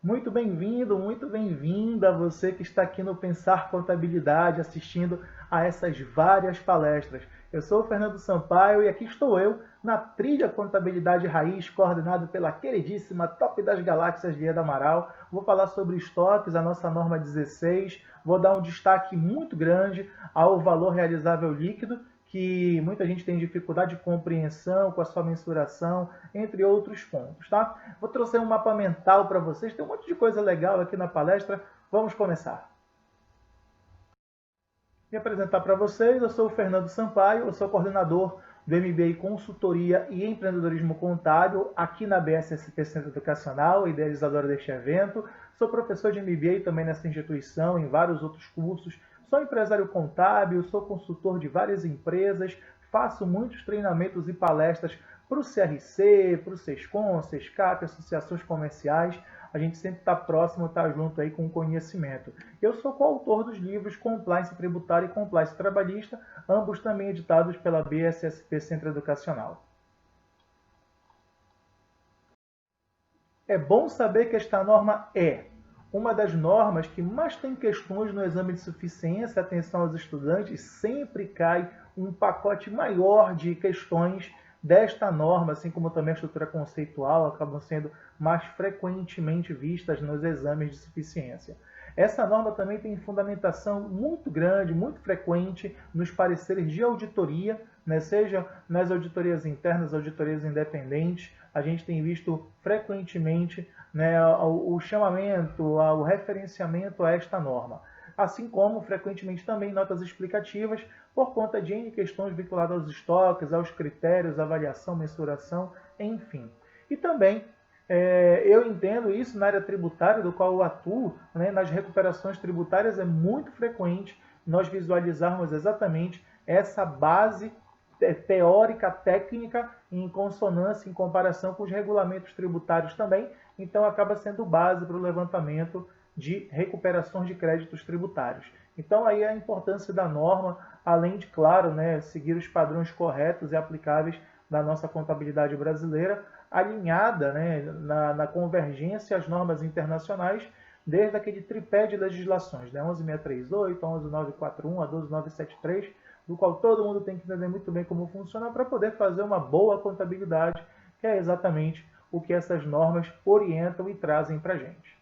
Muito bem-vinda você que está aqui no Pensar Contabilidade, assistindo a essas várias palestras. Eu sou o Fernando Sampaio e aqui estou eu na trilha Contabilidade Raiz, coordenado pela queridíssima Top das Galáxias Lieda Amaral. Vou falar sobre estoques, a nossa norma 16. Vou dar um destaque muito grande ao valor realizável líquido, que muita gente tem dificuldade de compreensão com a sua mensuração, entre outros pontos, tá? Vou trazer um mapa mental para vocês, tem um monte de coisa legal aqui na palestra. Vamos começar. Me apresentar para vocês, eu sou o Fernando Sampaio, eu sou coordenador do MBA Consultoria e Empreendedorismo Contábil aqui na BSSP Centro Educacional, idealizadora deste evento. Sou professor de MBA também nessa instituição, em vários outros cursos. Sou empresário contábil, sou consultor de várias empresas, faço muitos treinamentos e palestras para o CRC, para o SESCOM, SESCAP, associações comerciais. A gente sempre está próximo, está junto aí com o conhecimento. Eu sou coautor dos livros Compliance Tributária e Compliance Trabalhista, ambos também editados pela BSSP Centro Educacional. É bom saber que esta norma é uma das normas que mais tem questões no exame de suficiência. Atenção aos estudantes, sempre cai um pacote maior de questões desta norma, assim como também a estrutura conceitual, acabam sendo mais frequentemente vistas nos exames de suficiência. Essa norma também tem fundamentação muito grande, muito frequente nos pareceres de auditoria, né? Seja nas auditorias internas, auditorias independentes. A gente tem visto frequentemente, né, o chamamento, o referenciamento a esta norma. Assim como, frequentemente, também notas explicativas por conta de N questões vinculadas aos estoques, aos critérios, avaliação, mensuração, enfim. E também, eu entendo isso na área tributária, do qual eu atuo, né, nas recuperações tributárias é muito frequente nós visualizarmos exatamente essa base teórica, técnica, em consonância, em comparação com os regulamentos tributários também, então acaba sendo base para o levantamento de recuperações de créditos tributários. Então aí a importância da norma, além de, claro, né, seguir os padrões corretos e aplicáveis da nossa contabilidade brasileira, alinhada, né, na convergência às normas internacionais, desde aquele tripé de legislações, né, 11638, 11941, a 12973, do qual todo mundo tem que entender muito bem como funciona para poder fazer uma boa contabilidade, que é exatamente o que essas normas orientam e trazem para a gente.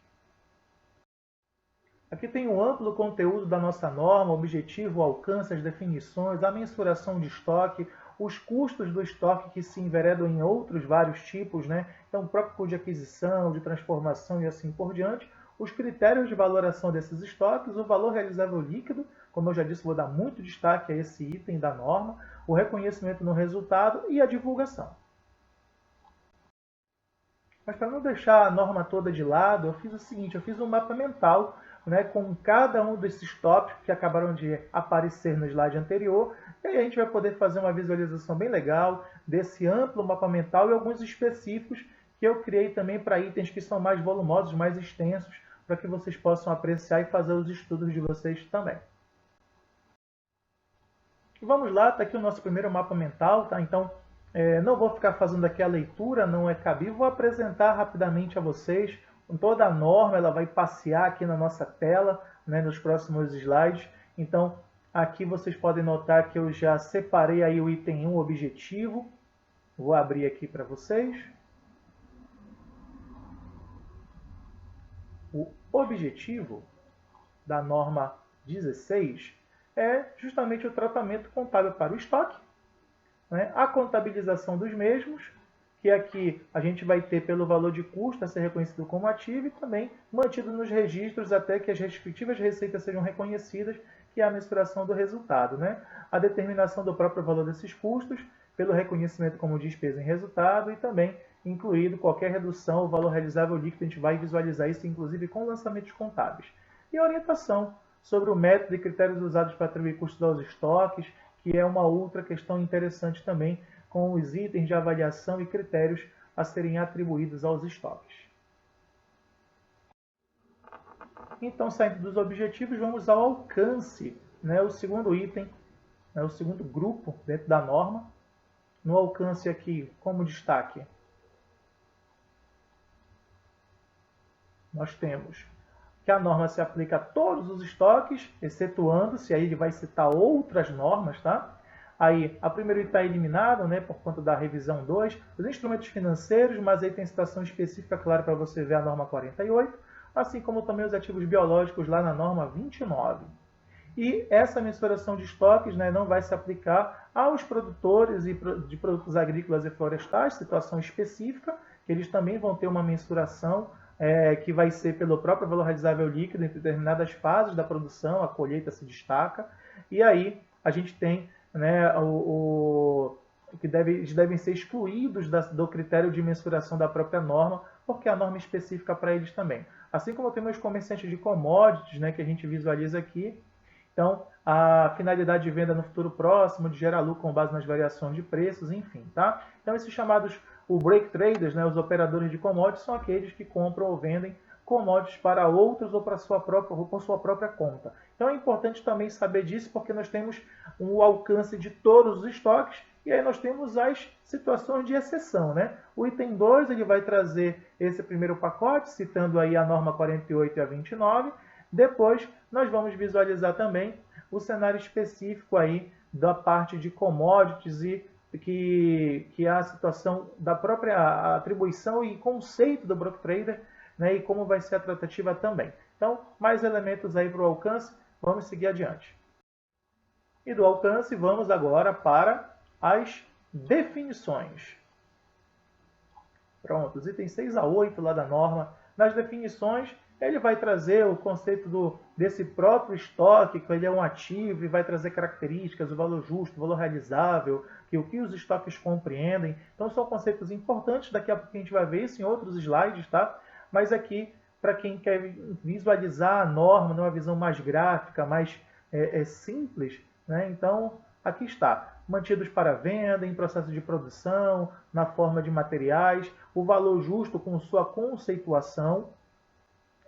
Aqui tem um amplo conteúdo da nossa norma, objetivo, alcance, as definições, a mensuração de estoque, os custos do estoque que se enveredam em outros vários tipos, né? Então, o próprio custo de aquisição, de transformação e assim por diante, os critérios de valoração desses estoques, o valor realizável líquido, como eu já disse, vou dar muito destaque a esse item da norma, o reconhecimento no resultado e a divulgação. Mas para não deixar a norma toda de lado, eu fiz o seguinte, eu fiz um mapa mental, né, com cada um desses tópicos que acabaram de aparecer no slide anterior, e aí a gente vai poder fazer uma visualização bem legal desse amplo mapa mental e alguns específicos que eu criei também para itens que são mais volumosos, mais extensos, para que vocês possam apreciar e fazer os estudos de vocês também. Vamos lá, está aqui o nosso primeiro mapa mental, tá? Então, não vou ficar fazendo aqui a leitura, não é cabível, vou apresentar rapidamente a vocês. Toda a norma ela vai passear aqui na nossa tela, né, nos próximos slides. Então, aqui vocês podem notar que eu já separei aí o item 1, objetivo. Vou abrir aqui para vocês. O objetivo da norma 16 é justamente o tratamento contábil para o estoque, né, a contabilização dos mesmos, que aqui a gente vai ter pelo valor de custo a ser reconhecido como ativo e também mantido nos registros até que as respectivas receitas sejam reconhecidas, que é a mensuração do resultado, né? A determinação do próprio valor desses custos pelo reconhecimento como despesa em resultado e também incluído qualquer redução ou valor realizável líquido, a gente vai visualizar isso inclusive com lançamentos contábeis. E a orientação sobre o método e critérios usados para atribuir custos aos estoques, que é uma outra questão interessante também, com os itens de avaliação e critérios a serem atribuídos aos estoques. Então, saindo dos objetivos, vamos ao alcance, né? O segundo item, né? O segundo grupo dentro da norma. No alcance aqui, como destaque, nós temos que a norma se aplica a todos os estoques, excetuando-se, aí ele vai citar outras normas, tá? Aí, a primeira está eliminada, né, por conta da revisão 2, os instrumentos financeiros, mas aí tem citação específica, claro, para você ver a norma 48, assim como também os ativos biológicos lá na norma 29. E essa mensuração de estoques, né, não vai se aplicar aos produtores de produtos agrícolas e florestais, situação específica, que eles também vão ter uma mensuração que vai ser pelo próprio valor realizável líquido em determinadas fases da produção, a colheita se destaca, e aí a gente tem, né, que eles devem ser excluídos do critério de mensuração da própria norma, porque a norma é específica para eles também. Assim como temos os comerciantes de commodities, né, que a gente visualiza aqui. Então, a finalidade de venda no futuro próximo, de gerar lucro com base nas variações de preços, enfim, tá? Então, esses chamados, o break traders, né, os operadores de commodities, são aqueles que compram ou vendem commodities para outros ou para por sua própria conta. Então, é importante também saber disso, porque nós temos o alcance de todos os estoques, e aí nós temos as situações de exceção, né? O item 2, ele vai trazer esse primeiro pacote, citando aí a norma 48 e a 29, depois, nós vamos visualizar também o cenário específico aí da parte de commodities e que é a situação da própria atribuição e conceito do block trader, né, e como vai ser a tratativa também. Então, mais elementos aí para o alcance, vamos seguir adiante. E do alcance, vamos agora para as definições. Pronto, os itens 6 a 8 lá da norma. Nas definições, ele vai trazer o conceito desse próprio estoque, que ele é um ativo e vai trazer características, o valor justo, o valor realizável, o que os estoques compreendem. Então, são conceitos importantes, daqui a pouco a gente vai ver isso em outros slides, tá? Mas aqui, para quem quer visualizar a norma numa visão mais gráfica, mais simples, né? Então, aqui está. Mantidos para venda, em processo de produção, na forma de materiais, o valor justo com sua conceituação,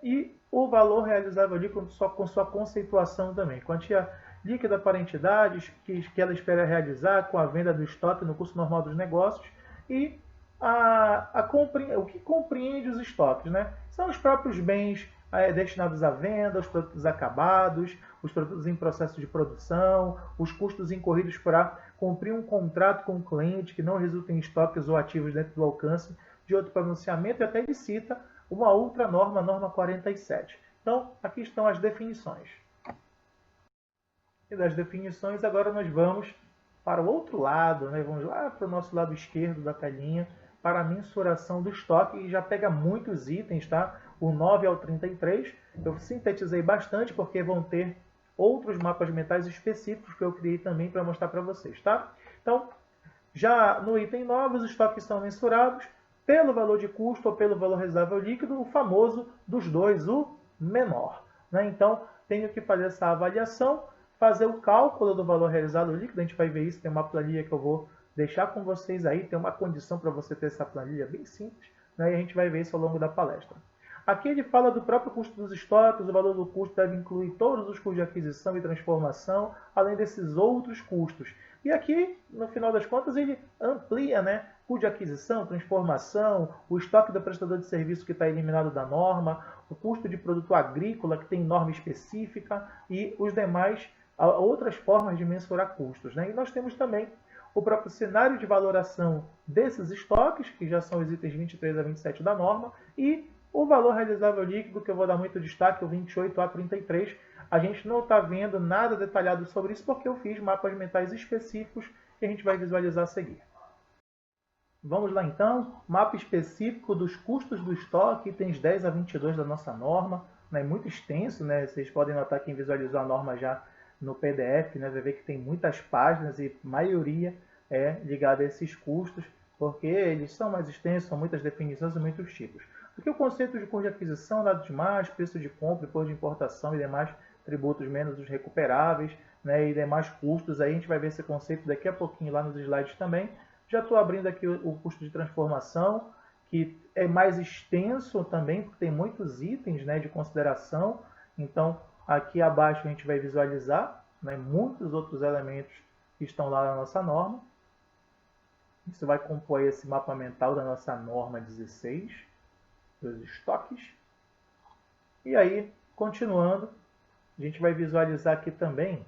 e o valor realizável ali com sua conceituação também. Quantia líquida para entidades que ela espera realizar com a venda do estoque no curso normal dos negócios e o que compreende os estoques, né? São os próprios bens destinados à venda, os produtos acabados, os produtos em processo de produção, os custos incorridos para cumprir um contrato com o cliente que não resulta em estoques ou ativos dentro do alcance de outro pronunciamento, e até ele cita uma outra norma, a norma 47. Então, aqui estão as definições. E das definições, agora nós vamos para o outro lado, né? Vamos lá para o nosso lado esquerdo da telinha, para a mensuração do estoque, e já pega muitos itens, tá? O 9 ao 33, eu sintetizei bastante, porque vão ter outros mapas mentais específicos que eu criei também para mostrar para vocês, tá? Então, já no item 9, os estoques são mensurados pelo valor de custo ou pelo valor realizável líquido, o famoso dos dois, o menor, né? Então, tenho que fazer essa avaliação, fazer o cálculo do valor realizado líquido. A gente vai ver isso, tem uma planilha que eu vou deixar com vocês aí, tem uma condição para você ter essa planilha bem simples, né? E a gente vai ver isso ao longo da palestra. Aqui ele fala do próprio custo dos estoques, o valor do custo deve incluir todos os custos de aquisição e transformação, além desses outros custos. E aqui, no final das contas, ele amplia, né? Custo de aquisição, transformação, o estoque do prestador de serviço que está eliminado da norma, o custo de produto agrícola que tem norma específica e os demais, outras formas de mensurar custos, né? E nós temos também o próprio cenário de valoração desses estoques, que já são os itens 23 a 27 da norma, e o valor realizável líquido, que eu vou dar muito destaque, o 28 a 33. A gente não está vendo nada detalhado sobre isso, porque eu fiz mapas mentais específicos que a gente vai visualizar a seguir. Vamos lá então, mapa específico dos custos do estoque, itens 10 a 22 da nossa norma, né? Muito extenso, né? Vocês podem notar, quem visualizou a norma já no PDF, né? Vai ver que tem muitas páginas e a maioria é ligada a esses custos, porque eles são mais extensos, são muitas definições e muitos tipos. Porque o conceito de custo de aquisição, nada demais, preço de compra, imposto de importação e demais tributos menos os recuperáveis, né, e demais custos, aí a gente vai ver esse conceito daqui a pouquinho lá nos slides também. Já estou abrindo aqui o custo de transformação, que é mais extenso também, porque tem muitos itens, né, de consideração. Então, aqui abaixo a gente vai visualizar, né, muitos outros elementos que estão lá na nossa norma. Isso vai compor esse mapa mental da nossa norma 16, dos estoques. E aí, continuando, a gente vai visualizar aqui também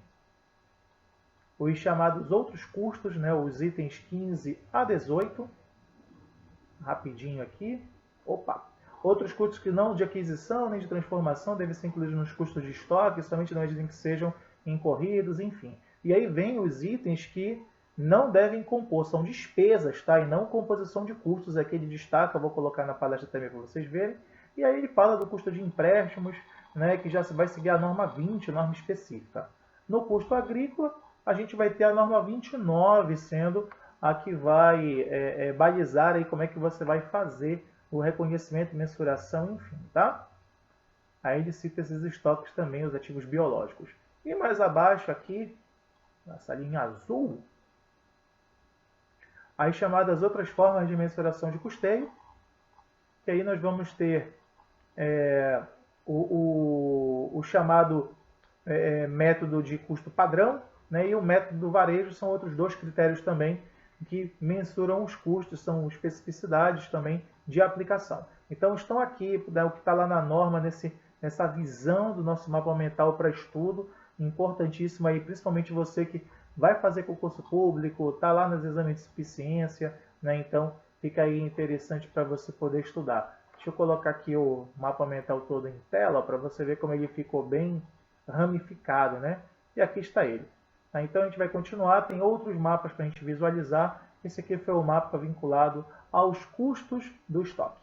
os chamados outros custos, né, os itens 15 a 18. Rapidinho aqui. Opa! Outros custos que não de aquisição nem de transformação devem ser incluídos nos custos de estoque, somente na medida em que sejam incorridos, enfim. E aí vem os itens que não devem compor, são despesas, tá? E não composição de custos, aqui ele destaca, eu vou colocar na palestra também para vocês verem. E aí ele fala do custo de empréstimos, né, que já vai seguir a norma 20, norma específica. No custo agrícola, a gente vai ter a norma 29 sendo a que vai balizar aí como é que você vai fazer o reconhecimento, mensuração, enfim, tá? Aí ele cita esses estoques também, os ativos biológicos. E mais abaixo aqui, nessa linha azul, as chamadas outras formas de mensuração de custeio, que aí nós vamos ter o chamado método de custo padrão, né, e o método do varejo, são outros dois critérios também que mensuram os custos, são especificidades também de aplicação. Então estão aqui, né, o que está lá na norma, nessa visão do nosso mapa mental para estudo, importantíssimo aí, principalmente você que vai fazer concurso público, está lá nos exames de suficiência, né, então fica aí interessante para você poder estudar. Deixa eu colocar aqui o mapa mental todo em tela para você ver como ele ficou bem ramificado, né? E aqui está ele. Então a gente vai continuar, tem outros mapas para a gente visualizar. Esse aqui foi o mapa vinculado aos custos do estoque.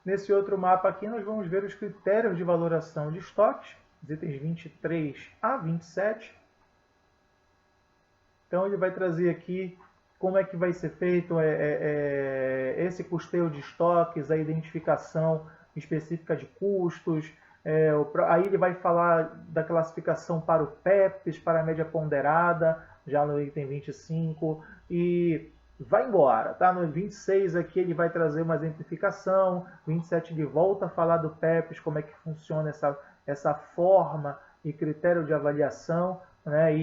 Nesse outro mapa aqui nós vamos ver os critérios de valoração de estoques, os itens 23 a 27. Então ele vai trazer aqui como é que vai ser feito esse custeio de estoques, a identificação específica de custos. Aí ele vai falar da classificação para o PEPs, para a média ponderada, já no item 25, e vai embora. Tá? No 26 aqui ele vai trazer uma exemplificação, 27 ele volta a falar do PEPs, como é que funciona essa forma e critério de avaliação, né?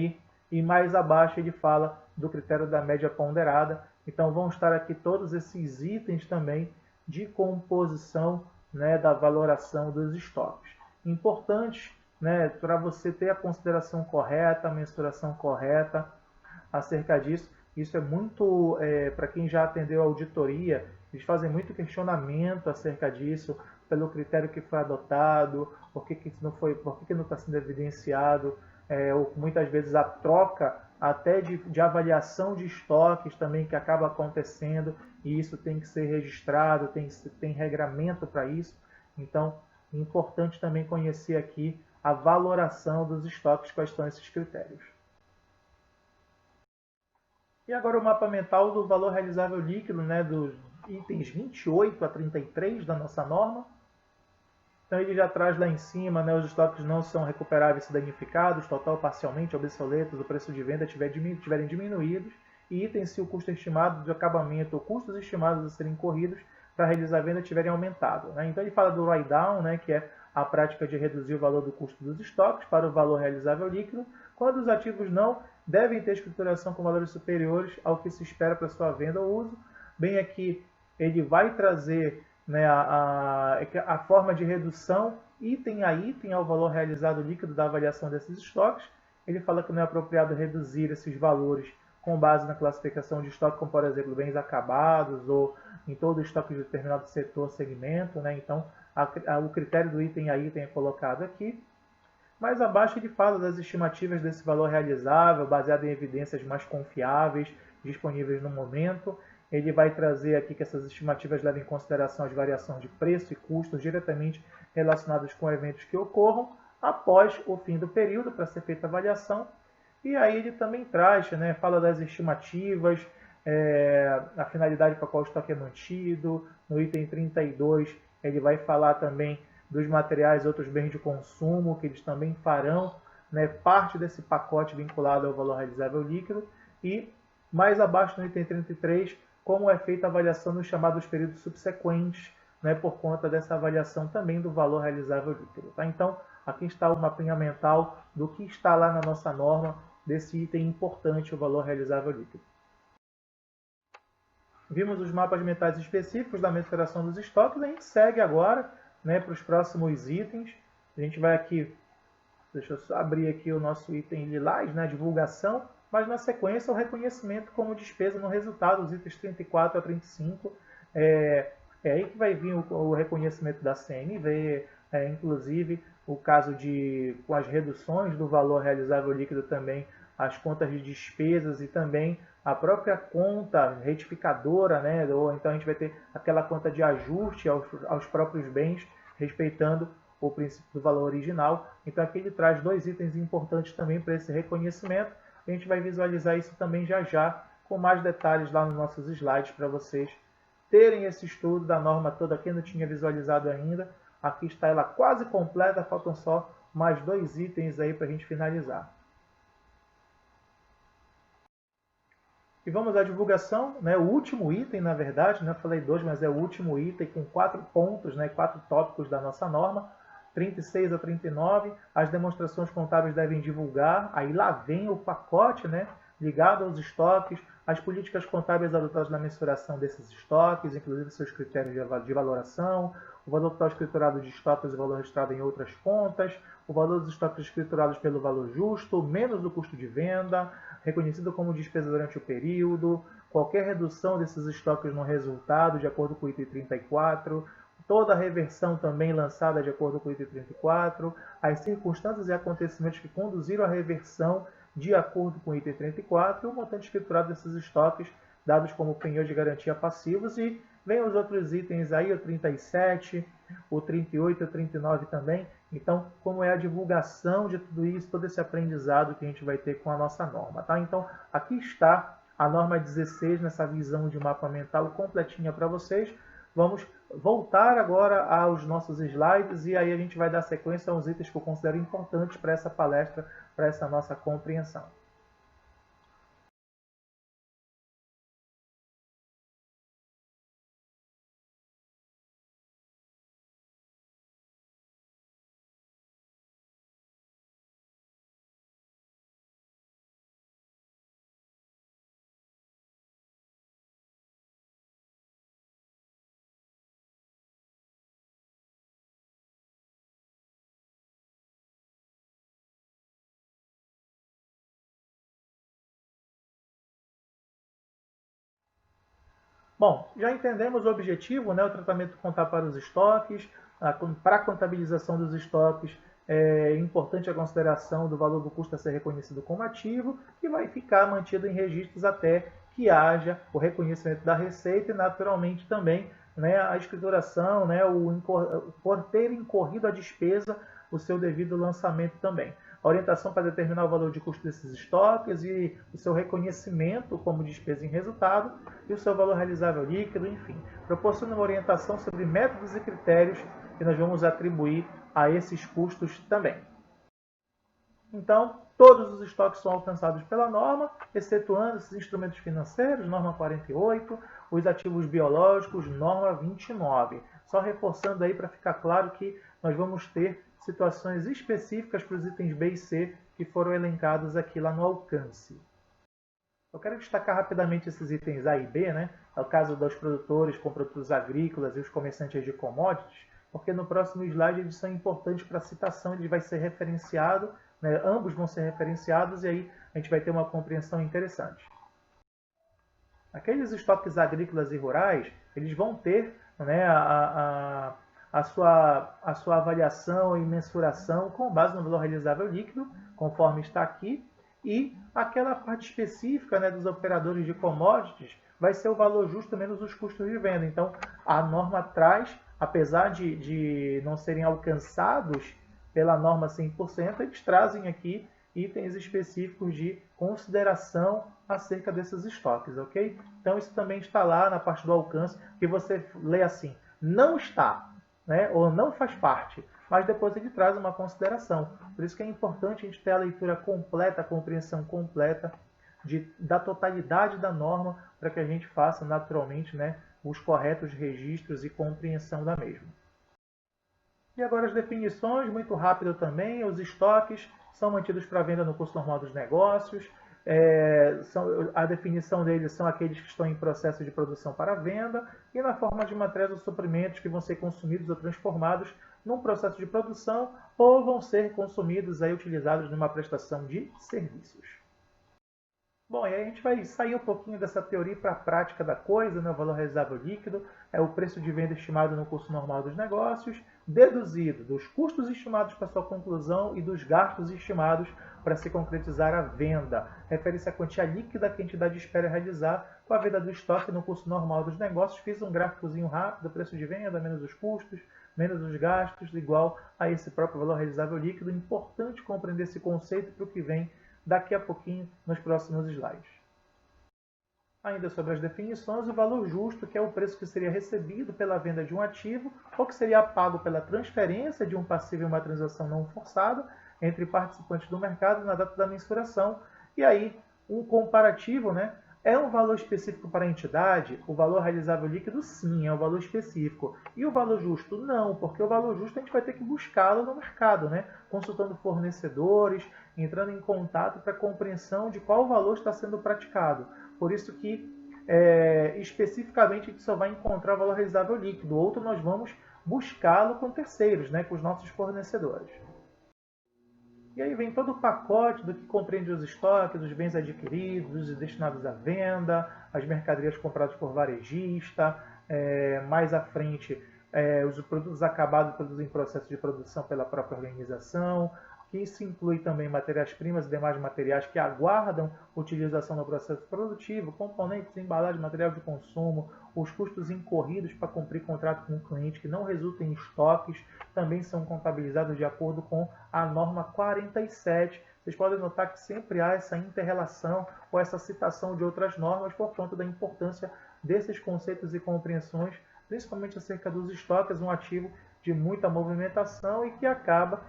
E mais abaixo ele fala do critério da média ponderada. Então vão estar aqui todos esses itens também de composição, né, da valoração dos estoques. Importantes, né, para você ter a consideração correta, a mensuração correta acerca disso. Isso é muito, para quem já atendeu a auditoria, eles fazem muito questionamento acerca disso, pelo critério que foi adotado, por que não está sendo evidenciado, ou muitas vezes a troca até de avaliação de estoques também que acaba acontecendo, e isso tem que ser registrado, tem regramento para isso. Então, é importante também conhecer aqui a valoração dos estoques, quais são esses critérios. E agora o mapa mental do valor realizável líquido, né, dos itens 28 a 33 da nossa norma. Então ele já traz lá em cima, né, os estoques não são recuperáveis se danificados, total, parcialmente, obsoletos, o preço de venda tiverem diminuídos, e itens se o custo estimado de acabamento ou custos estimados a serem incorridos para realizar a venda tiverem aumentado. Né? Então ele fala do write-down, né, que é a prática de reduzir o valor do custo dos estoques para o valor realizável líquido, quando os ativos não devem ter escrituração com valores superiores ao que se espera para sua venda ou uso. Bem aqui ele vai trazer, né, a forma de redução item a item ao valor realizado líquido da avaliação desses estoques. Ele fala que não é apropriado reduzir esses valores com base na classificação de estoque, como por exemplo bens acabados ou em todo o estoque de determinado setor, segmento. Né? Então o critério do item a item é colocado aqui. Mais abaixo ele fala das estimativas desse valor realizável, baseado em evidências mais confiáveis, disponíveis no momento. Ele vai trazer aqui que essas estimativas levam em consideração as variações de preço e custos diretamente relacionados com eventos que ocorram após o fim do período para ser feita a avaliação. E aí ele também traz, né, fala das estimativas, a finalidade para a qual o estoque é mantido. No item 32 ele vai falar também dos materiais e outros bens de consumo, que eles também farão, né, parte desse pacote vinculado ao valor realizável líquido. E mais abaixo no item 33, como é feita a avaliação nos chamados períodos subsequentes, né, por conta dessa avaliação também do valor realizável líquido. Tá? Então, aqui está o mapinha mental do que está lá na nossa norma, desse item importante, o valor realizável líquido. Vimos os mapas mentais específicos da mensuração dos estoques. A gente segue agora, né, para os próximos itens. A gente vai aqui, deixa eu só abrir aqui o nosso item lilás, né, divulgação, mas na sequência o reconhecimento como despesa no resultado, os itens 34 a 35. É aí que vai vir o reconhecimento da CNV, inclusive o caso de, com as reduções do valor realizável líquido também, as contas de despesas e também a própria conta retificadora, né? Ou então a gente vai ter aquela conta de ajuste aos próprios bens, respeitando o princípio do valor original. Então aqui ele traz dois itens importantes também para esse reconhecimento. A gente vai visualizar isso também já já, com mais detalhes lá nos nossos slides para vocês terem esse estudo da norma toda. Quem não tinha visualizado ainda, aqui está ela quase completa, faltam só mais dois itens aí para a gente finalizar. E vamos à divulgação, né? O último item, na verdade, né? Eu falei dois, mas é o último item com 4 pontos, né? 4 tópicos da nossa norma, 36 a 39. As demonstrações contábeis devem divulgar, aí lá vem o pacote, né? Ligado aos estoques, as políticas contábeis adotadas na mensuração desses estoques, inclusive seus critérios de valoração, o valor total escriturado de estoques e o valor registrado em outras contas, o valor dos estoques escriturados pelo valor justo, menos o custo de venda, reconhecido como despesa durante o período, qualquer redução desses estoques no resultado, de acordo com o item 34, toda a reversão também lançada de acordo com o item 34, as circunstâncias e acontecimentos que conduziram à reversão de acordo com o item 34 e o montante escriturado desses estoques, dados como penhor de garantia passivos, e vem os outros itens aí, o 37, o 38 e o 39 também. Então, como é a divulgação de tudo isso, todo esse aprendizado que a gente vai ter com a nossa norma, tá? Então, aqui está a norma 16, nessa visão de mapa mental completinha para vocês. Vamos voltar agora aos nossos slides e aí a gente vai dar sequência aos itens que eu considero importantes para essa palestra, para essa nossa compreensão. Bom, já entendemos o objetivo, né? O tratamento contábil para os estoques, para a contabilização dos estoques, é importante a consideração do valor do custo a ser reconhecido como ativo, que vai ficar mantido em registros até que haja o reconhecimento da receita e, naturalmente, também, né, a escrituração, né, por ter incorrido a despesa, o seu devido lançamento também. A orientação para determinar o valor de custo desses estoques e o seu reconhecimento como despesa em resultado e o seu valor realizável líquido, enfim. Proporciona uma orientação sobre métodos e critérios que nós vamos atribuir a esses custos também. Então, todos os estoques são alcançados pela norma, excetuando esses instrumentos financeiros, norma 48, os ativos biológicos, norma 29. Só reforçando aí para ficar claro que nós vamos ter situações específicas para os itens B e C que foram elencados aqui lá no alcance. Eu quero destacar rapidamente esses itens A e B, né? É o caso dos produtores com produtos agrícolas e os comerciantes de commodities, porque no próximo slide eles são importantes para a citação, ele vai ser referenciado, né? Ambos vão ser referenciados e aí a gente vai ter uma compreensão interessante. Aqueles estoques agrícolas e rurais, eles vão ter, né, a sua avaliação e mensuração com base no valor realizável líquido, conforme está aqui, e aquela parte específica, né, dos operadores de commodities vai ser o valor justo menos os custos de venda. Então, a norma traz, apesar de não serem alcançados pela norma 100%, eles trazem aqui itens específicos de consideração acerca desses estoques, ok? Então, isso também está lá na parte do alcance, que você lê assim, não está, né, ou não faz parte, mas depois ele traz uma consideração. Por isso que é importante a gente ter a leitura completa, a compreensão completa da totalidade da norma, para que a gente faça naturalmente, né, os corretos registros e compreensão da mesma. E agora as definições, muito rápido também. Os estoques são mantidos para venda no curso normal dos negócios. A definição deles são aqueles que estão em processo de produção para venda, e na forma de matérias ou suprimentos que vão ser consumidos ou transformados num processo de produção ou vão ser consumidos e utilizados numa prestação de serviços. Bom, e aí a gente vai sair um pouquinho dessa teoria para a prática da coisa, né? O valor realizável líquido é o preço de venda estimado no curso normal dos negócios, deduzido dos custos estimados para sua conclusão e dos gastos estimados para se concretizar a venda. Refere-se à quantia líquida que a entidade espera realizar com a venda do estoque no curso normal dos negócios. Fiz um gráficozinho rápido, preço de venda menos os custos, menos os gastos, igual a esse próprio valor realizável líquido. Importante compreender esse conceito para o que vem daqui a pouquinho nos próximos slides. Ainda sobre as definições, o valor justo, que é o preço que seria recebido pela venda de um ativo ou que seria pago pela transferência de um passivo em uma transação não forçada entre participantes do mercado na data da mensuração. E aí, um comparativo, né? É um valor específico para a entidade? O valor realizável líquido, sim, é um valor específico. E o valor justo, não, porque o valor justo a gente vai ter que buscá-lo no mercado, né? Consultando fornecedores, entrando em contato para a compreensão de qual valor está sendo praticado. Por isso que, especificamente, a gente só vai encontrar o valor realizável líquido. Outro nós vamos buscá-lo com terceiros, né? Com os nossos fornecedores. E aí vem todo o pacote do que compreende os estoques, os bens adquiridos e destinados à venda, as mercadorias compradas por varejista, mais à frente os produtos acabados, produtos em processo de produção pela própria organização, que isso inclui também matérias-primas e demais materiais que aguardam utilização no processo produtivo, componentes, embalagem, material de consumo, os custos incorridos para cumprir contrato com o cliente que não resultam em estoques, também são contabilizados de acordo com a norma 47. Vocês podem notar que sempre há essa inter-relação ou essa citação de outras normas por conta da importância desses conceitos e compreensões, principalmente acerca dos estoques, um ativo de muita movimentação e que acaba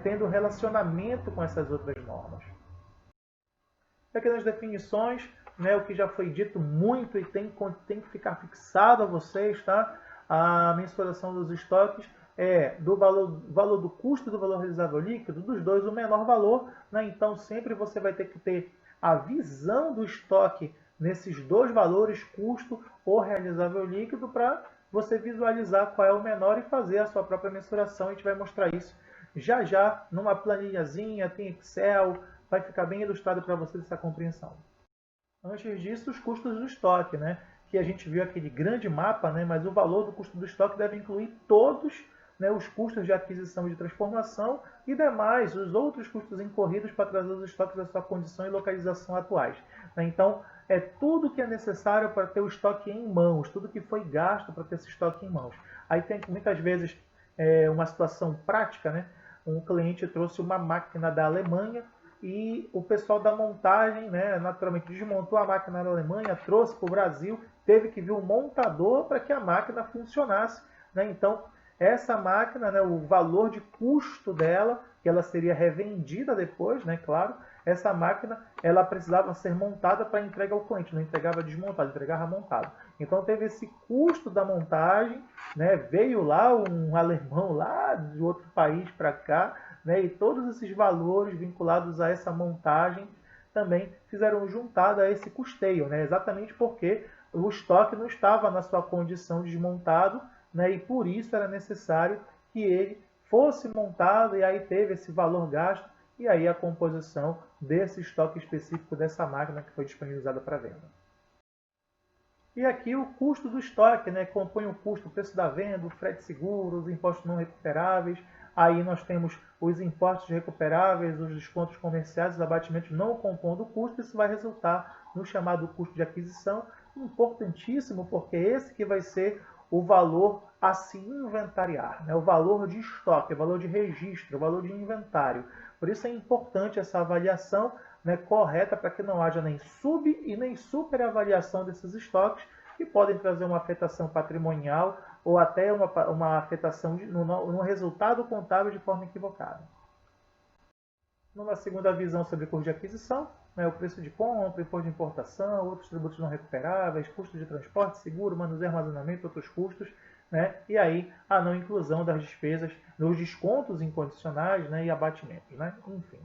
tendo relacionamento com essas outras normas. Aqui nas definições, o que já foi dito muito e tem que ficar fixado a vocês, tá? A mensuração dos estoques é do valor do custo e do valor realizável líquido, dos dois o menor valor, né? Então sempre você vai ter que ter a visão do estoque nesses dois valores, custo ou realizável líquido, para você visualizar qual é o menor e fazer a sua própria mensuração. A gente vai mostrar isso já numa planilhazinha, tem Excel, vai ficar bem ilustrado para vocês essa compreensão. Antes disso, os custos do estoque, né? Que a gente viu aquele grande mapa, né? Mas o valor do custo do estoque deve incluir todos, né, os custos de aquisição e de transformação e demais, os outros custos incorridos para trazer os estoques à sua condição e localização atuais. Né? Então, é tudo que é necessário para ter o estoque em mãos, tudo que foi gasto para ter esse estoque em mãos. Aí tem muitas vezes uma situação prática, né? Um cliente trouxe uma máquina da Alemanha e o pessoal da montagem, né, naturalmente desmontou a máquina da Alemanha, trouxe para o Brasil, teve que vir um montador para que a máquina funcionasse. Né? Então, essa máquina, né, o valor de custo dela, que ela seria revendida depois, né, claro, essa máquina ela precisava ser montada para entrega ao cliente, não entregava desmontado, entregava montado. Então teve esse custo da montagem, né, veio lá um alemão lá de outro país para cá, né, e todos esses valores vinculados a essa montagem também fizeram juntado a esse custeio, né, exatamente porque o estoque não estava na sua condição de desmontado, né, e por isso era necessário que ele fosse montado, e aí teve esse valor gasto, e aí a composição desse estoque específico dessa máquina que foi disponibilizada para venda. E aqui o custo do estoque, né, compõe o custo, o preço da venda, o frete seguro, os impostos não recuperáveis. Aí nós temos os impostos recuperáveis, os descontos comerciais, os abatimentos não compondo o custo. Isso vai resultar no chamado custo de aquisição, importantíssimo, porque esse que vai ser o valor a se inventariar, né? O valor de estoque, o valor de registro, o valor de inventário. Por isso é importante essa avaliação, né, correta, para que não haja nem sub e nem superavaliação desses estoques, que podem trazer uma afetação patrimonial ou até uma afetação no resultado contábil de forma equivocada. Numa segunda visão sobre custo de aquisição, né, o preço de compra, imposto de importação, outros tributos não recuperáveis, custo de transporte, seguro, manuseio, armazenamento, outros custos, né, e aí a não inclusão das despesas, dos descontos incondicionais, né, e abatimentos. Né, enfim.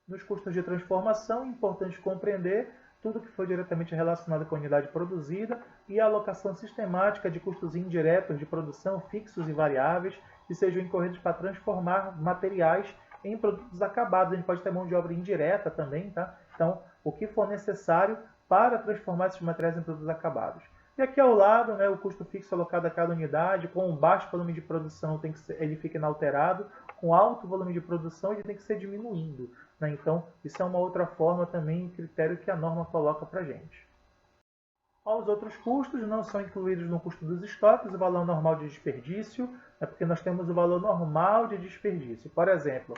Nos custos de transformação, é importante compreender tudo que for diretamente relacionado com a unidade produzida e a alocação sistemática de custos indiretos de produção fixos e variáveis que sejam incorridos para transformar materiais em produtos acabados. A gente pode ter mão de obra indireta também, tá? Então, o que for necessário para transformar esses materiais em produtos acabados. E aqui ao lado, né, o custo fixo alocado a cada unidade, com um baixo volume de produção ele fica inalterado, com alto volume de produção ele tem que ser diminuindo. Né? Então, isso é uma outra forma também, critério que a norma coloca para a gente. Os outros custos não são incluídos no custo dos estoques, o valor normal de desperdício, porque nós temos o valor normal de desperdício. Por exemplo,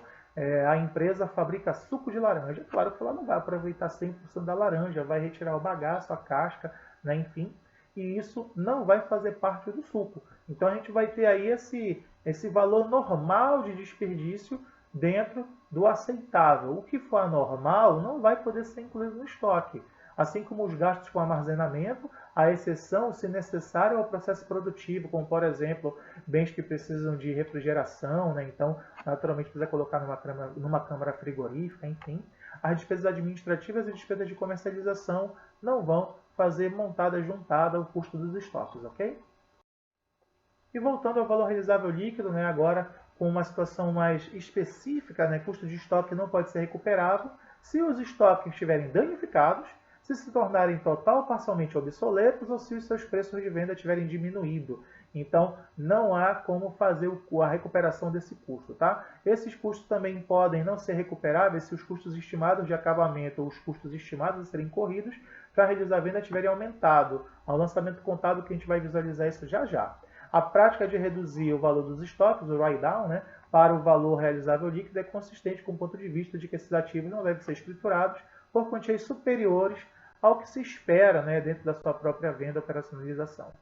a empresa fabrica suco de laranja. Claro que ela não vai aproveitar 100% da laranja, vai retirar o bagaço, a casca, né? Enfim, e isso não vai fazer parte do suco. Então a gente vai ter aí esse valor normal de desperdício dentro do aceitável. O que for anormal não vai poder ser incluído no estoque. Assim como os gastos com armazenamento, a exceção, se necessário, ao processo produtivo, como, por exemplo, bens que precisam de refrigeração, né? Então, naturalmente, precisa colocar numa câmara frigorífica, enfim. As despesas administrativas e despesas de comercialização não vão fazer juntada ao custo dos estoques, ok? E voltando ao valor realizável líquido, né? Agora com uma situação mais específica, né? Custo de estoque não pode ser recuperável se os estoques estiverem danificados, se tornarem total ou parcialmente obsoletos ou se os seus preços de venda tiverem diminuído. Então, não há como fazer a recuperação desse custo. Tá? Esses custos também podem não ser recuperáveis se os custos estimados de acabamento ou os custos estimados a serem incorridos para realizar a venda tiverem aumentado. Ao lançamento contábil que a gente vai visualizar isso já já. A prática de reduzir o valor dos estoques, o write-down, né, para o valor realizável líquido é consistente com o ponto de vista de que esses ativos não devem ser escriturados por quantias superiores ao que se espera, né, dentro da sua própria venda e operacionalização.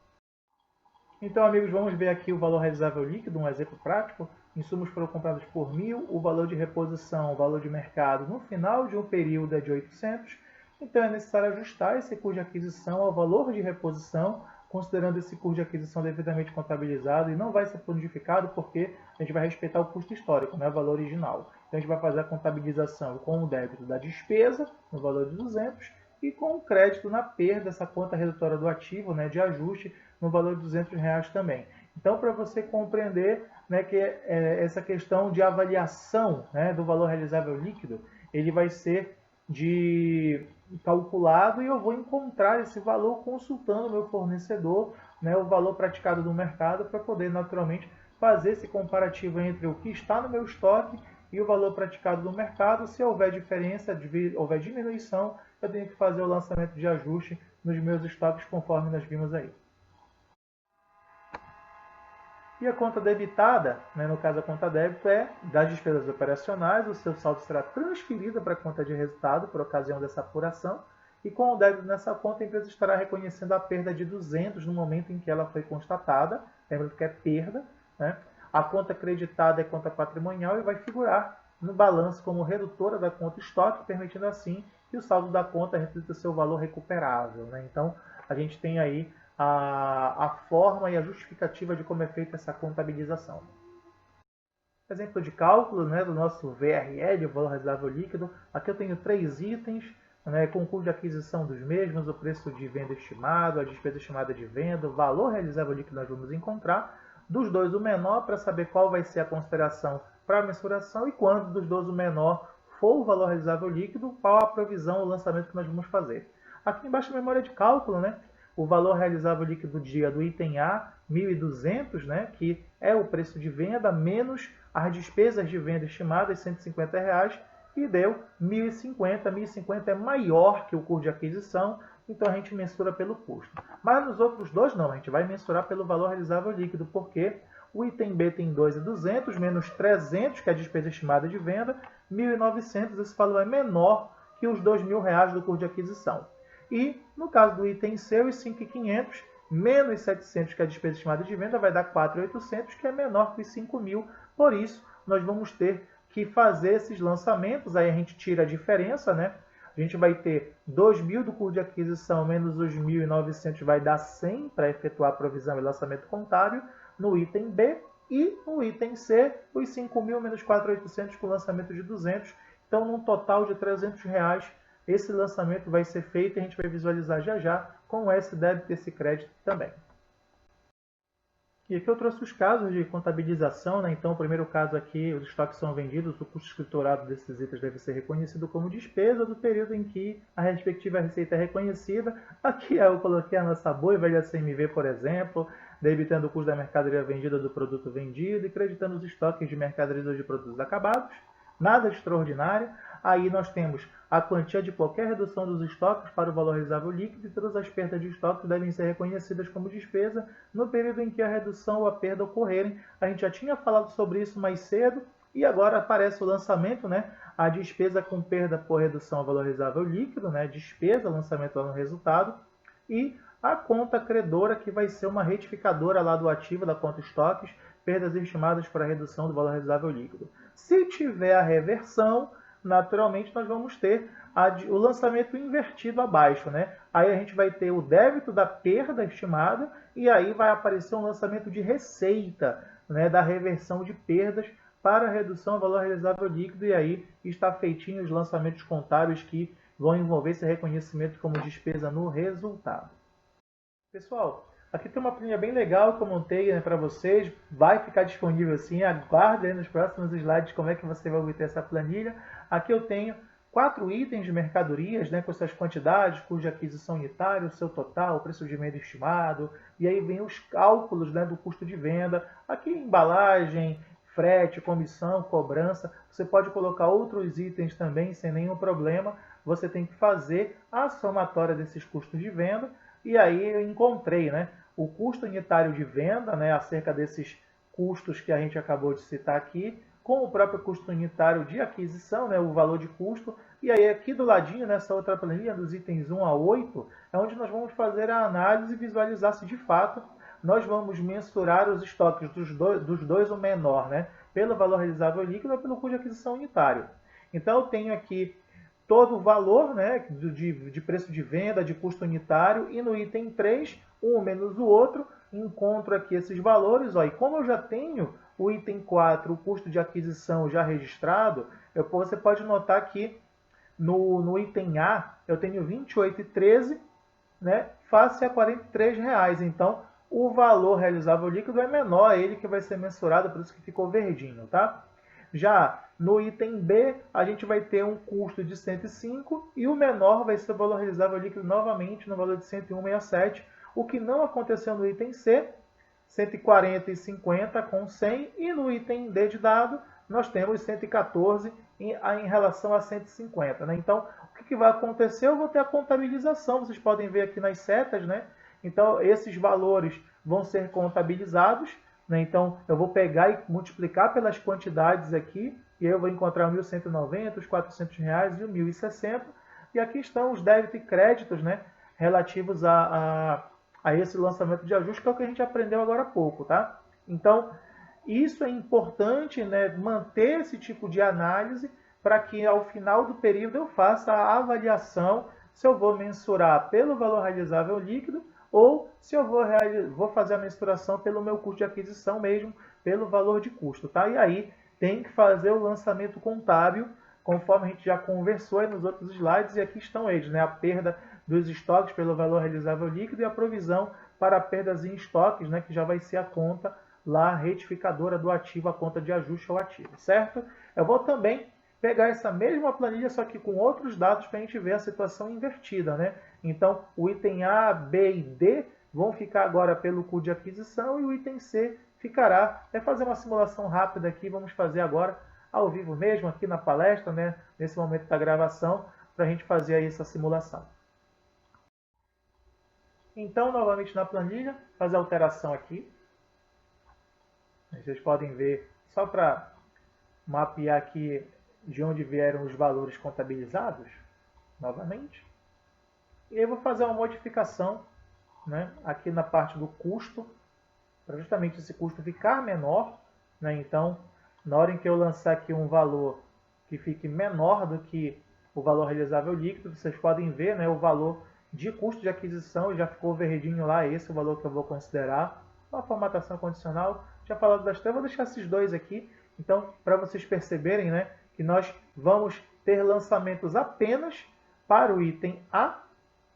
Então, amigos, vamos ver aqui o valor realizável líquido, um exemplo prático. Insumos foram comprados por 1.000, o valor de reposição, o valor de mercado no final de um período é de 800. Então, é necessário ajustar esse custo de aquisição ao valor de reposição, considerando esse custo de aquisição devidamente contabilizado, e não vai ser modificado porque a gente vai respeitar o custo histórico, né, o valor original. Então, a gente vai fazer a contabilização com o débito da despesa, no valor de 200, e com o crédito na perda, essa conta redutora do ativo, né, de ajuste, no valor de R$200 também. Então, para você compreender, né, que essa questão de avaliação, né, do valor realizável líquido, ele vai ser calculado e eu vou encontrar esse valor consultando o meu fornecedor, né, o valor praticado no mercado, para poder naturalmente fazer esse comparativo entre o que está no meu estoque e o valor praticado no mercado. Se houver diferença, houver diminuição, eu tenho que fazer o lançamento de ajuste nos meus estoques, conforme nós vimos aí. E a conta debitada, né, no caso a conta débito, é das despesas operacionais, o seu saldo será transferido para a conta de resultado por ocasião dessa apuração, e com o débito nessa conta, a empresa estará reconhecendo a perda de 200 no momento em que ela foi constatada, lembrando que é perda, né? A conta creditada é conta patrimonial e vai figurar no balanço como redutora da conta estoque, permitindo assim que o saldo da conta reflita o seu valor recuperável, né? Então, a gente tem aí a forma e a justificativa de como é feita essa contabilização. Exemplo de cálculo, né, do nosso VRL, o valor realizável líquido. Aqui eu tenho 3 itens, né, com o custo de aquisição dos mesmos, o preço de venda estimado, a despesa estimada de venda, o valor realizável líquido nós vamos encontrar. Dos dois, o menor, para saber qual vai ser a consideração para a mensuração, e quando dos dois o menor for o valor realizável líquido, qual a provisão, o lançamento que nós vamos fazer. Aqui embaixo a memória de cálculo, né? O valor realizável líquido do dia do item A, 1.200, né, que é o preço de venda, menos as despesas de venda estimadas, R$150, e deu 1.050. 1.050 é maior que o custo de aquisição, então a gente mensura pelo custo. Mas nos outros dois não, a gente vai mensurar pelo valor realizável líquido, porque o item B tem 2.200 menos 300, que é a despesa estimada de venda, 1.900, esse valor é menor que os R$2.000 do custo de aquisição. E, no caso do item C, os 5.500 menos 700, que é a despesa estimada de venda, vai dar 4.800, que é menor que os 5.000. Por isso, nós vamos ter que fazer esses lançamentos. Aí a gente tira a diferença, né? A gente vai ter 2.000 do custo de aquisição menos os 1.900, vai dar 100 para efetuar a provisão e lançamento contábil no item B. E no item C, os 5.000 menos 4.800 com lançamento de 200, Então, num total de R$300, esse lançamento vai ser feito e a gente vai visualizar já já com esse débito e esse crédito também. E aqui eu trouxe os casos de contabilização, né? Então, o primeiro caso aqui, os estoques são vendidos, o custo escriturado desses itens deve ser reconhecido como despesa do período em que a respectiva receita é reconhecida. Aqui eu coloquei a nossa boa e velha CMV, por exemplo, debitando o custo da mercadoria vendida do produto vendido e creditando os estoques de mercadorias ou de produtos acabados. Nada de extraordinário. Aí nós temos a quantia de qualquer redução dos estoques para o valor realizável líquido e todas as perdas de estoques devem ser reconhecidas como despesa no período em que a redução ou a perda ocorrerem. A gente já tinha falado sobre isso mais cedo e agora aparece o lançamento, né? A despesa com perda por redução ao valor realizável líquido, né? Despesa, lançamento lá no resultado, e a conta credora, que vai ser uma retificadora lá do ativo da conta estoques, perdas estimadas para a redução do valor realizável líquido. Se tiver a reversão, naturalmente nós vamos ter o lançamento invertido abaixo, né? Aí a gente vai ter o débito da perda estimada e aí vai aparecer um lançamento de receita, né, da reversão de perdas para a redução do valor realizável líquido, e aí está feitinho os lançamentos contábeis que vão envolver esse reconhecimento como despesa no resultado. Pessoal, aqui tem uma planilha bem legal que eu montei, né, para vocês. Vai ficar disponível assim. Aguarde aí nos próximos slides como é que você vai obter essa planilha. Aqui eu tenho 4 itens de mercadorias, né, com suas quantidades, custo de aquisição unitário, seu total, preço de venda estimado. E aí vem os cálculos, né, do custo de venda. Aqui embalagem, frete, comissão, cobrança. Você pode colocar outros itens também sem nenhum problema. Você tem que fazer a somatória desses custos de venda. E aí eu encontrei, né, o custo unitário de venda, né, acerca desses custos que a gente acabou de citar aqui, com o próprio custo unitário de aquisição, né, o valor de custo. E aí aqui do ladinho, nessa outra planilha, dos itens 1 a 8, é onde nós vamos fazer a análise e visualizar se de fato nós vamos mensurar os estoques dos dois o menor, né, pelo valor realizável líquido ou pelo custo de aquisição unitário. Então eu tenho aqui todo o valor, né, de preço de venda, de custo unitário, e no item 3, um menos o outro, encontro aqui esses valores. Ó, e como eu já tenho o item 4, o custo de aquisição já registrado, você pode notar que no item A eu tenho R$ 28,13, né, face a R$ 43,00. Então, o valor realizável líquido é menor, ele que vai ser mensurado, por isso que ficou verdinho, tá? Já no item B, a gente vai ter um custo de 105 e o menor vai ser o valor realizável líquido novamente no valor de 101,67, o que não aconteceu no item C, 140,50 com 100, e no item D de dado, nós temos 114 em relação a 150. Né? Então, o que vai acontecer? Eu vou ter a contabilização, vocês podem ver aqui nas setas, né? Então, esses valores vão ser contabilizados, né? Então, eu vou pegar e multiplicar pelas quantidades aqui, e aí eu vou encontrar o 1.190, os R$ 400 e o 1.060. E aqui estão os débitos e créditos, né, relativos a esse lançamento de ajuste, que é o que a gente aprendeu agora há pouco. Tá? Então, isso é importante, né, manter esse tipo de análise para que ao final do período eu faça a avaliação se eu vou mensurar pelo valor realizável líquido ou se eu vou fazer a mensuração pelo meu custo de aquisição mesmo, pelo valor de custo. Tá? E aí tem que fazer o lançamento contábil, conforme a gente já conversou aí nos outros slides, e aqui estão eles, né? A perda dos estoques pelo valor realizável líquido e a provisão para perdas em estoques, né? Que já vai ser a conta lá retificadora do ativo, a conta de ajuste ao ativo, certo? Eu vou também pegar essa mesma planilha, só que com outros dados para a gente ver a situação invertida, né? Então, o item A, B e D vão ficar agora pelo custo de aquisição e o item C ficará. É fazer uma simulação rápida aqui, vamos fazer agora ao vivo mesmo, aqui na palestra, né? Nesse momento da gravação, para a gente fazer aí essa simulação. Então, novamente na planilha, fazer a alteração aqui. Vocês podem ver, só para mapear aqui de onde vieram os valores contabilizados, novamente. E eu vou fazer uma modificação, né, aqui na parte do custo, para justamente esse custo ficar menor. Né? Então, na hora em que eu lançar aqui um valor que fique menor do que o valor realizável líquido, vocês podem ver, né, o valor de custo de aquisição já ficou verdinho lá, esse é o valor que eu vou considerar. Uma formatação condicional, já falado das três, vou deixar esses dois aqui. Então, para vocês perceberem, né, que nós vamos ter lançamentos apenas para o item A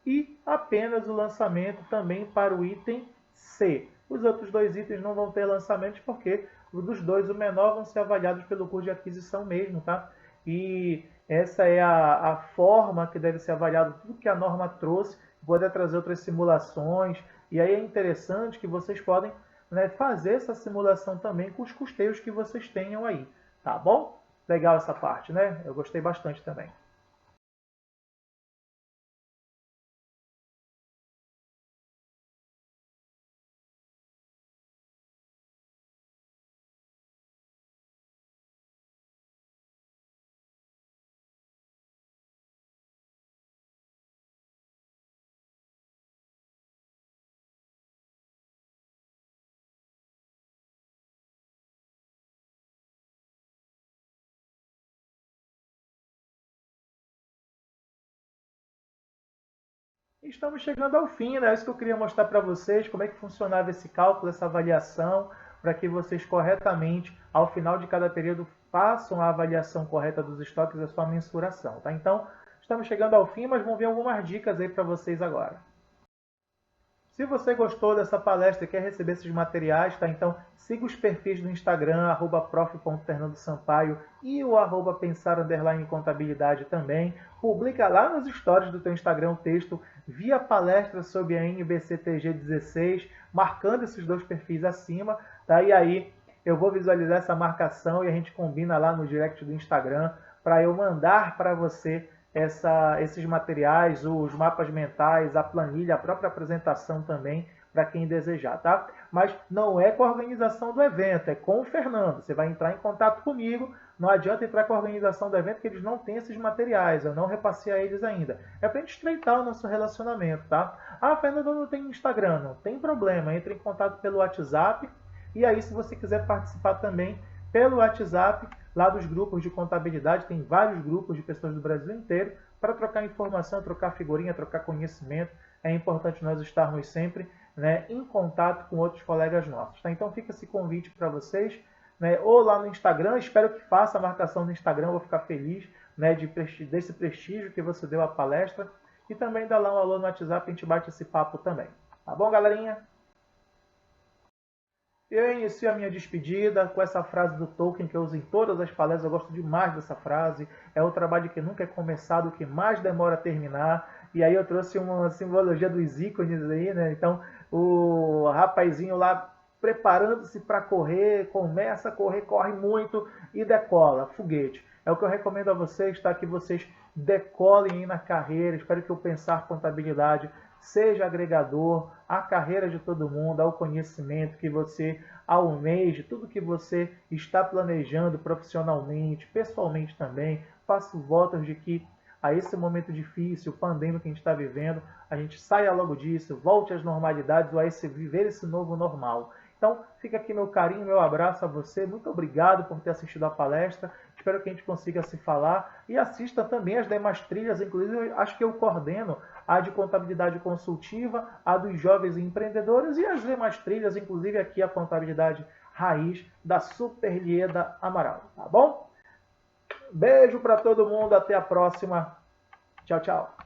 e apenas o lançamento também para o item C. Os outros dois itens não vão ter lançamentos porque dos dois o menor vão ser avaliados pelo custo de aquisição mesmo, tá? E essa é a forma que deve ser avaliado tudo que a norma trouxe, poder trazer outras simulações, e aí é interessante que vocês podem, né, fazer essa simulação também com os custeios que vocês tenham aí, tá bom? Legal essa parte, né? Eu gostei bastante também. Estamos chegando ao fim, né? É isso que eu queria mostrar para vocês, como é que funcionava esse cálculo, essa avaliação, para que vocês corretamente, ao final de cada período, façam a avaliação correta dos estoques e a sua mensuração, tá? Então, estamos chegando ao fim, mas vamos ver algumas dicas aí para vocês agora. Se você gostou dessa palestra e quer receber esses materiais, tá? Então siga os perfis do Instagram, @prof.fernandosampaio e o @pensar_contabilidade também. Publica lá nos stories do teu Instagram o texto via palestra sobre a NBCTG 16, marcando esses dois perfis acima, tá? E aí eu vou visualizar essa marcação e a gente combina lá no direct do Instagram para eu mandar para você esses materiais, os mapas mentais, a planilha, a própria apresentação também, para quem desejar, tá? Mas não é com a organização do evento, é com o Fernando. Você vai entrar em contato comigo, não adianta entrar com a organização do evento, que eles não têm esses materiais, eu não repassei a eles ainda. É para a gente estreitar o nosso relacionamento, tá? Ah, Fernando, não tem Instagram, não tem problema, entre em contato pelo WhatsApp, e aí se você quiser participar também pelo WhatsApp, lá dos grupos de contabilidade, tem vários grupos de pessoas do Brasil inteiro para trocar informação, trocar figurinha, trocar conhecimento. É importante nós estarmos sempre, né, em contato com outros colegas nossos. Tá? Então fica esse convite para vocês, né, ou lá no Instagram, espero que faça a marcação no Instagram, vou ficar feliz, né, desse prestígio que você deu à palestra. E também dá lá um alô no WhatsApp, a gente bate esse papo também. Tá bom, galerinha? Eu inicio a minha despedida com essa frase do Tolkien que eu uso em todas as palestras. Eu gosto demais dessa frase. É o trabalho que nunca é começado, o que mais demora a terminar. E aí eu trouxe uma simbologia dos ícones aí, né? Então, o rapazinho lá preparando-se para correr, começa a correr, corre muito e decola. Foguete. É o que eu recomendo a vocês, tá? Que vocês decolem aí na carreira. Espero que o Pensar Contabilidade seja agregador à carreira de todo mundo, ao conhecimento que você almeja, tudo que você está planejando profissionalmente, pessoalmente também. Faço votos de que a esse momento difícil, pandêmico que a gente está vivendo, a gente saia logo disso, volte às normalidades ou a viver esse novo normal. Então, fica aqui meu carinho, meu abraço a você. Muito obrigado por ter assistido a palestra. Espero que a gente consiga se falar. E assista também as demais trilhas, inclusive acho que eu coordeno a de contabilidade consultiva, a dos jovens empreendedores e as demais trilhas, inclusive aqui a contabilidade raiz da Superlieda Amaral. Tá bom? Beijo para todo mundo. Até a próxima. Tchau, tchau.